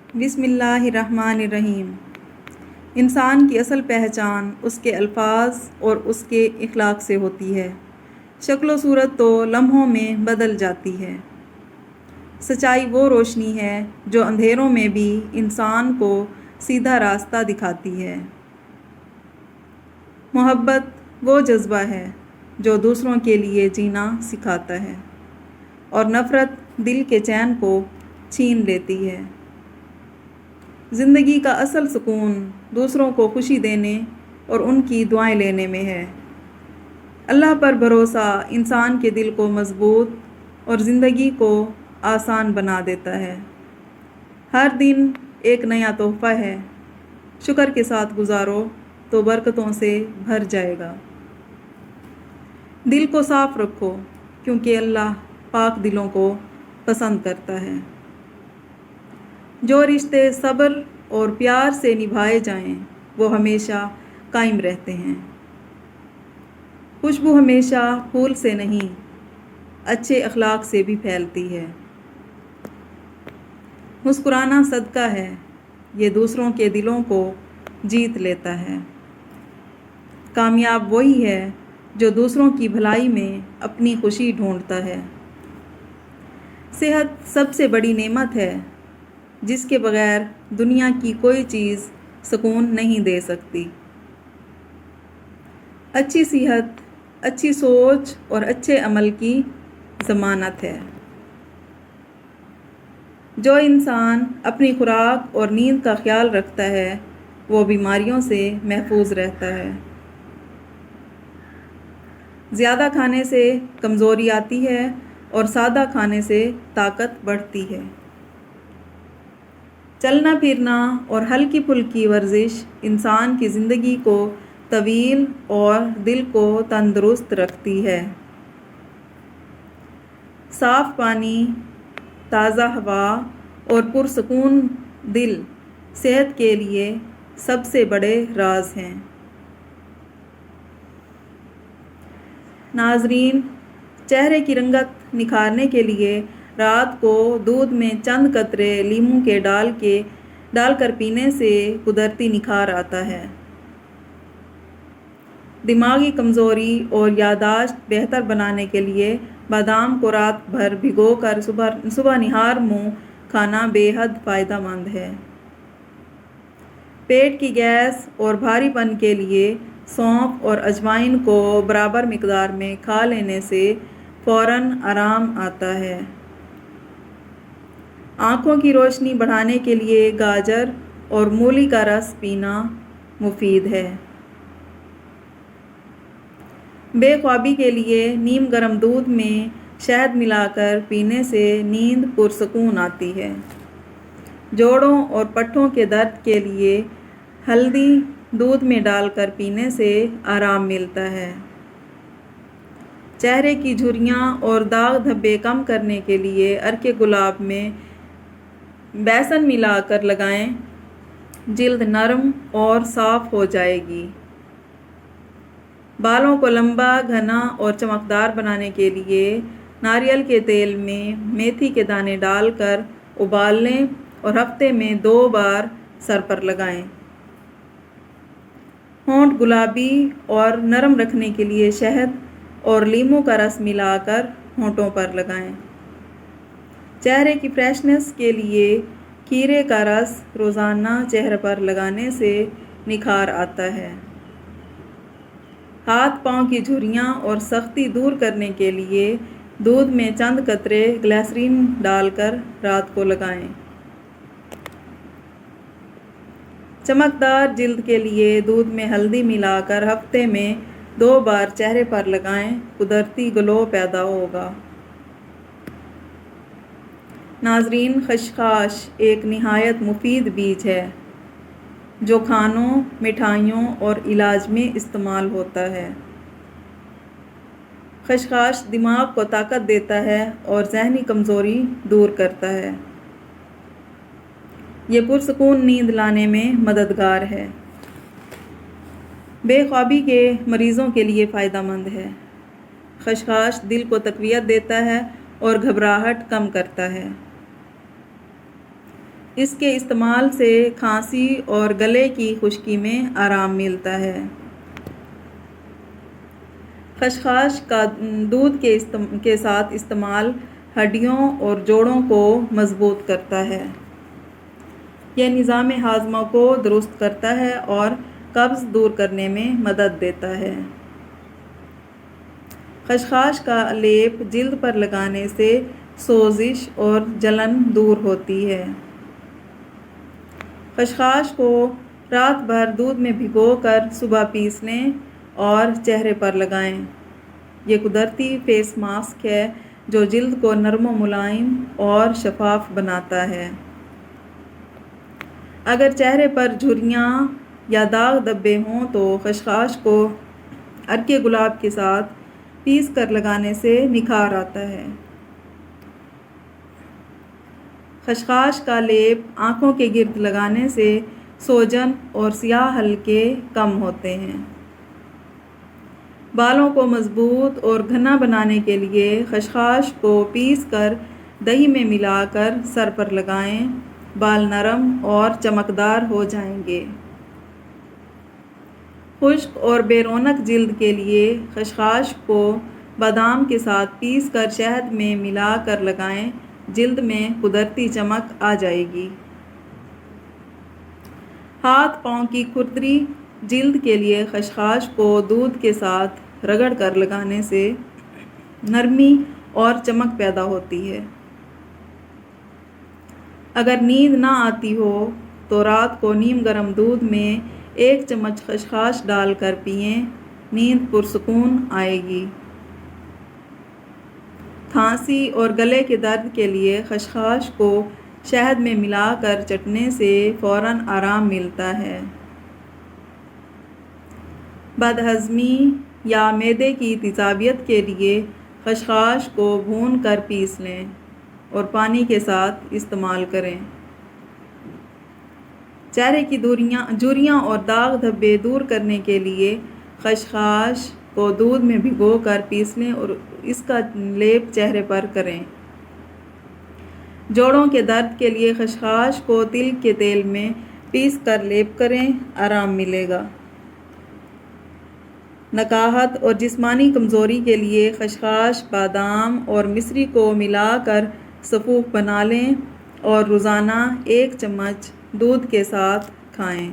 بسم اللہ الرحمن الرحیم۔ انسان کی اصل پہچان اس کے الفاظ اور اس کے اخلاق سے ہوتی ہے۔ شکل و صورت تو لمحوں میں بدل جاتی ہے۔ سچائی وہ روشنی ہے جو اندھیروں میں بھی انسان کو سیدھا راستہ دکھاتی ہے۔ محبت وہ جذبہ ہے جو دوسروں کے لیے جینا سکھاتا ہے، اور نفرت دل کے چین کو چھین لیتی ہے۔ زندگی کا اصل سکون دوسروں کو خوشی دینے اور ان کی دعائیں لینے میں ہے۔ اللہ پر بھروسہ انسان کے دل کو مضبوط اور زندگی کو آسان بنا دیتا ہے۔ ہر دن ایک نیا تحفہ ہے، شکر کے ساتھ گزارو تو برکتوں سے بھر جائے گا۔ دل کو صاف رکھو کیونکہ اللہ پاک دلوں کو پسند کرتا ہے۔ جو رشتے صبر اور پیار سے نبھائے جائیں وہ ہمیشہ قائم رہتے ہیں۔ خوشبو ہمیشہ پھول سے نہیں، اچھے اخلاق سے بھی پھیلتی ہے۔ مسکرانا صدقہ ہے، یہ دوسروں کے دلوں کو جیت لیتا ہے۔ کامیاب وہی ہے جو دوسروں کی بھلائی میں اپنی خوشی ڈھونڈتا ہے۔ صحت سب سے بڑی نعمت ہے جس کے بغیر دنیا کی کوئی چیز سکون نہیں دے سکتی۔ اچھی صحت اچھی سوچ اور اچھے عمل کی ضمانت ہے۔ جو انسان اپنی خوراک اور نیند کا خیال رکھتا ہے وہ بیماریوں سے محفوظ رہتا ہے۔ زیادہ کھانے سے کمزوری آتی ہے اور سادہ کھانے سے طاقت بڑھتی ہے۔ چلنا پھرنا اور ہلکی پھلکی ورزش انسان کی زندگی کو طویل اور دل کو تندرست رکھتی ہے۔ صاف پانی، تازہ ہوا اور پرسکون دل صحت کے لیے سب سے بڑے راز ہیں۔ ناظرین، چہرے کی رنگت نکھارنے کے لیے رات کو دودھ میں چند قطرے لیموں کے ڈال کر پینے سے قدرتی نکھار آتا ہے۔ دماغی کمزوری اور یادداشت بہتر بنانے کے لیے بادام کو رات بھر بھگو کر صبح نہار منہ کھانا بے حد فائدہ مند ہے۔ پیٹ کی گیس اور بھاری پن کے لیے سونف اور اجوائن کو برابر مقدار میں کھا لینے سے فوراً آرام آتا ہے۔ آنکھوں کی روشنی بڑھانے کے لیے گاجر اور مولی کا رس پینا مفید ہے۔ بے خوابی کے لیے نیم گرم دودھ میں شہد ملا کر پینے سے نیند پرسکون آتی ہے۔ جوڑوں اور پٹھوں کے درد کے لیے ہلدی دودھ میں ڈال کر پینے سے آرام ملتا ہے۔ چہرے کی جھریاں اور داغ دھبے کم کرنے کے لیے عرق گلاب میں بیسن ملا کر لگائیں، جلد نرم اور صاف ہو جائے گی۔ بالوں کو لمبا، گھنا اور چمکدار بنانے کے لیے ناریل کے تیل میں میتھی کے دانے ڈال کر ابال لیں اور ہفتے میں 2 بار سر پر لگائیں۔ ہونٹ گلابی اور نرم رکھنے کے لیے شہد اور لیموں کا رس ملا کر ہونٹوں پر لگائیں۔ چہرے کی فریشنس کے لیے کھیرے کا رس روزانہ چہرے پر لگانے سے نکھار آتا ہے۔ ہاتھ پاؤں کی جھریاں اور سختی دور کرنے کے لیے دودھ میں چند قطرے گلیسرین ڈال کر رات کو لگائیں۔ چمکدار جلد کے لیے دودھ میں ہلدی ملا کر ہفتے میں 2 بار چہرے پر لگائیں، قدرتی گلو پیدا ہوگا۔ ناظرین، خشخاش ایک نہایت مفید بیج ہے جو کھانوں، مٹھائیوں اور علاج میں استعمال ہوتا ہے۔ خشخاش دماغ کو طاقت دیتا ہے اور ذہنی کمزوری دور کرتا ہے۔ یہ پرسکون نیند لانے میں مددگار ہے۔ بے خوابی کے مریضوں کے لیے فائدہ مند ہے۔ خشخاش دل کو تقویت دیتا ہے اور گھبراہٹ کم کرتا ہے۔ اس کے استعمال سے کھانسی اور گلے کی خشکی میں آرام ملتا ہے۔ خشخاش کا دودھ کے ساتھ استعمال ہڈیوں اور جوڑوں کو مضبوط کرتا ہے۔ یہ نظام ہاضمہ کو درست کرتا ہے اور قبض دور کرنے میں مدد دیتا ہے۔ خشخاش کا لیپ جلد پر لگانے سے سوزش اور جلن دور ہوتی ہے۔ خشخاش کو رات بھر دودھ میں بھگو کر صبح پیس لیں اور چہرے پر لگائیں۔ یہ قدرتی فیس ماسک ہے جو جلد کو نرم و ملائم اور شفاف بناتا ہے۔ اگر چہرے پر جھریاں یا داغ دھبے ہوں تو خشخاش کو عرق گلاب کے ساتھ پیس کر لگانے سے نکھار آتا ہے۔ خشخاش کا لیپ آنکھوں کے گرد لگانے سے سوجن اور سیاہ حلقے کم ہوتے ہیں۔ بالوں کو مضبوط اور گھنا بنانے کے لیے خشخاش کو پیس کر دہی میں ملا کر سر پر لگائیں، بال نرم اور چمکدار ہو جائیں گے۔ خشک اور بے رونق جلد کے لیے خشخاش کو بادام کے ساتھ پیس کر شہد میں ملا کر لگائیں، جلد میں قدرتی چمک آ جائے گی۔ ہاتھ پاؤں کی کھردری جلد کے لیے خشخاش کو دودھ کے ساتھ رگڑ کر لگانے سے نرمی اور چمک پیدا ہوتی ہے۔ اگر نیند نہ آتی ہو تو رات کو نیم گرم دودھ میں 1 چمچ خشخاش ڈال کر پئیں، نیند پرسکون آئے گی۔ کھانسی اور گلے کے درد کے لیے خشخاش کو شہد میں ملا کر چٹنے سے فوراً آرام ملتا ہے۔ بد ہضمی یا معدے کی تیزابیت کے لیے خشخاش کو بھون کر پیس لیں اور پانی کے ساتھ استعمال کریں۔ چہرے کی جھریاں اور داغ دھبے دور کرنے کے لیے خشخاش کو دودھ میں بھگو کر پیس لیں اور اس کا لیپ چہرے پر کریں۔ جوڑوں کے درد کے لیے خشخاش کو تل کے تیل میں پیس کر لیپ کریں، آرام ملے گا۔ نکاہت اور جسمانی کمزوری کے لیے خشخاش، بادام اور مصری کو ملا کر سفوف بنا لیں اور روزانہ 1 چمچ دودھ کے ساتھ کھائیں۔